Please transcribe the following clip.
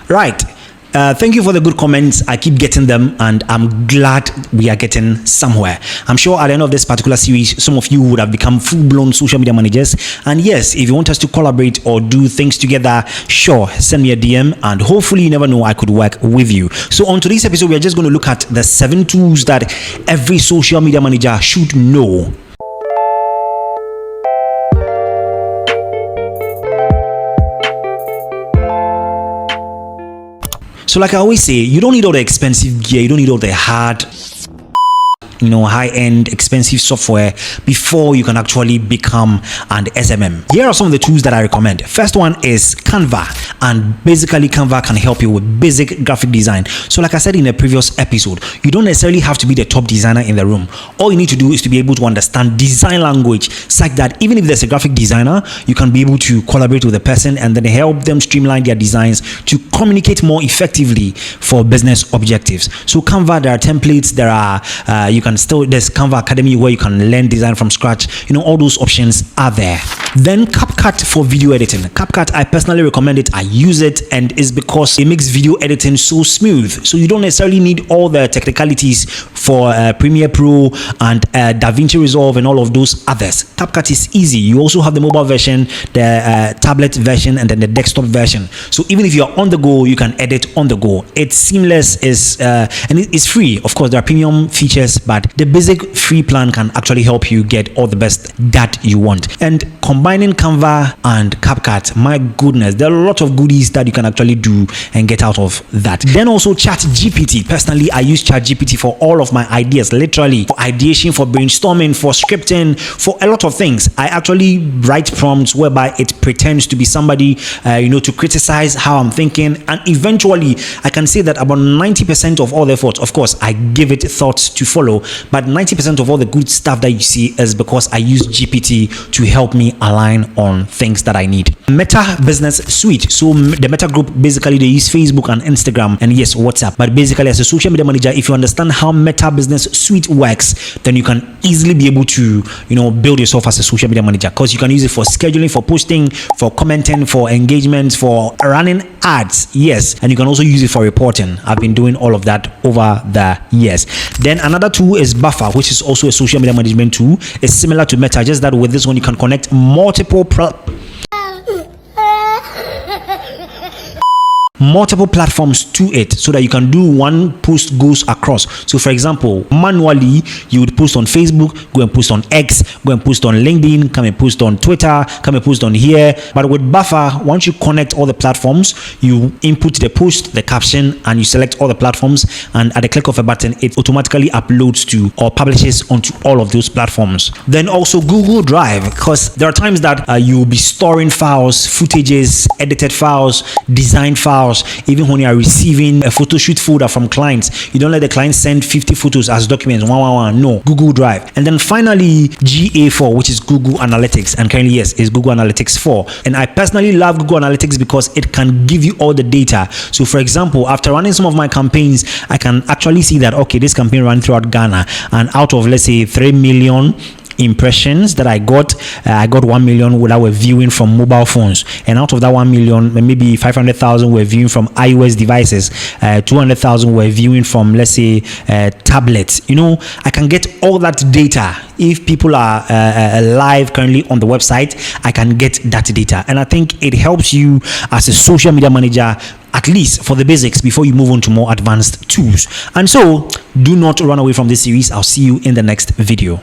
Right. Thank you for the good comments. I keep getting them, and I'm glad we are getting somewhere. I'm sure at the end of this particular series, some of you would have become full-blown social media managers. And yes, if you want us to collaborate or do things together, sure, send me a DM, and hopefully, you never know, I could work with you. So on today's episode, we are just going to look at the 7 tools that every social media manager should know. So like I always say, you don't need all the expensive gear, you don't need all the high-end expensive software before you can actually become an SMM. Here are some of the tools that I recommend. First one is Canva, and basically Canva can help you with basic graphic design. So like I said in a previous episode, you don't necessarily have to be the top designer in the room. All you need to do is to be able to understand design language such that even if there's a graphic designer, you can be able to collaborate with the person and then help them streamline their designs to communicate more effectively for business objectives. So Canva, there are templates, there's Canva Academy where you can learn design from scratch. All those options are there. Then CapCut for video editing. CapCut, I personally recommend it. I use it, and it's because it makes video editing so smooth. So you don't necessarily need all the technicalities for Premiere Pro and DaVinci Resolve and all of those others. CapCut is easy. You also have the mobile version, the tablet version, and then the desktop version. So even if you're on the go, you can edit on the go. It's seamless, and it's free. Of course, there are premium features, but the basic free plan can actually help you get all the best that you want. And combining Canva and CapCut, my goodness, there are a lot of goodies that you can actually do and get out of that. Then also ChatGPT. Personally, I use ChatGPT for all of my ideas, literally for ideation, for brainstorming, for scripting, for a lot of things. I actually write prompts whereby it pretends to be somebody, to criticize how I'm thinking, and eventually I can say that about 90% of all the efforts, of course, I give it thoughts to follow, but 90% of all the good stuff that you see is because I use GPT to help me align on things that I need. Meta Business Suite. So the Meta Group, basically they use Facebook and Instagram and yes, WhatsApp. But basically as a social media manager, if you understand how Meta Business Suite works, then you can easily be able to, build yourself as a social media manager, because you can use it for scheduling, for posting, for commenting, for engagement, for running ads. Yes. And you can also use it for reporting. I've been doing all of that over the years. Then another tool is Buffer, which is also a social media management tool. It's similar to Meta, just that with this one you can connect multiple platforms to it so that you can do one post goes across. So for example, manually you would post on Facebook, go and post on X, go and post on LinkedIn, come and post on Twitter, come and post on here. But with Buffer, once you connect all the platforms, you input the post, the caption, and you select all the platforms, and at the click of a button it automatically uploads to or publishes onto all of those platforms. Then also Google Drive, because there are times that you'll be storing files, footages, edited files, design files. Even when you are receiving a photo shoot folder from clients, you don't let the client send 50 photos as documents, no, Google Drive. And then finally GA4, which is Google Analytics, and currently yes, is Google Analytics 4. And I personally love Google Analytics because it can give you all the data. So for example, after running some of my campaigns, I can actually see that okay, this campaign ran throughout Ghana, and out of let's say 3 million impressions that I got 1 million that were viewing from mobile phones, and out of that 1 million, maybe 500,000 were viewing from iOS devices, 200,000 were viewing from let's say tablets. I can get all that data. If people are live currently on the website, I can get that data, and I think it helps you as a social media manager, at least for the basics, before you move on to more advanced tools. And so do not run away from this series. I'll see you in the next video.